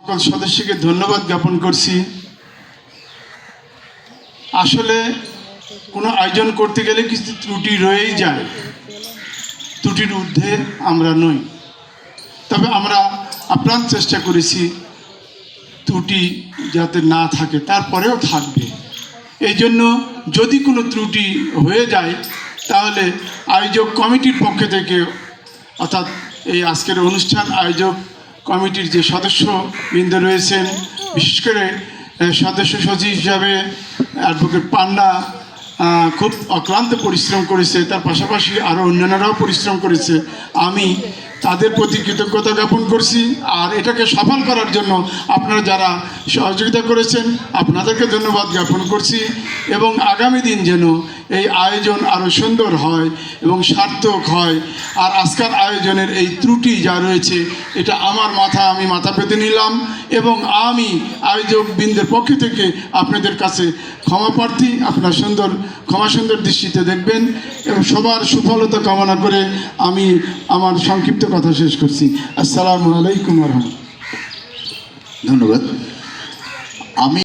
সকল সদস্যকে ধন্যবাদ জ্ঞাপন করছি। আসলে কোনো আয়োজন করতে গেলে কিছু ত্রুটি রয়েই যায়, ত্রুটির ঊর্ধ্বে আমরা নই। তবে আমরা আপ্রাণ চেষ্টা করেছি ত্রুটি যাতে না থাকে, তারপরেও থাকবে। এই জন্য যদি কোনো ত্রুটি হয়ে যায় তাহলে আয়োজক কমিটির পক্ষ থেকে, অর্থাৎ এই আজকের অনুষ্ঠান আয়োজক কমিটির যে সদস্যবৃন্দ রয়েছেন, বিশেষ করে সদস্য সচিব হিসাবে অ্যাডভোকেট পান্না খুব অক্লান্ত পরিশ্রম করেছে, তার পাশাপাশি আরও অন্যান্যরাও পরিশ্রম করেছে। আমি তাদের প্রতি কৃতজ্ঞতা জ্ঞাপন করছি। আর এটাকে সফল করার জন্য আপনারা যারা সহযোগিতা করেছেন আপনাদেরকে ধন্যবাদ জ্ঞাপন করছি। এবং আগামী দিন যেন এই আয়োজন আরও সুন্দর হয় এবং সার্থক হয়। আর আজকের আয়োজনের এই ত্রুটি যা রয়েছে এটা আমি মাথা পেতে নিলাম এবং আমি আয়োজকবৃন্দের পক্ষ থেকে আপনাদের কাছে ক্ষমা প্রার্থী। আপনারা সুন্দর দৃষ্টিতে দেখবেন এবং সবার সুফলতা কামনা করে আমি আমার সংক্ষিপ্ত কথা শেষ করছি। আসসালামু আলাইকুম ওয়া রাহমাতুল্লাহ। ধন্যবাদ। আমি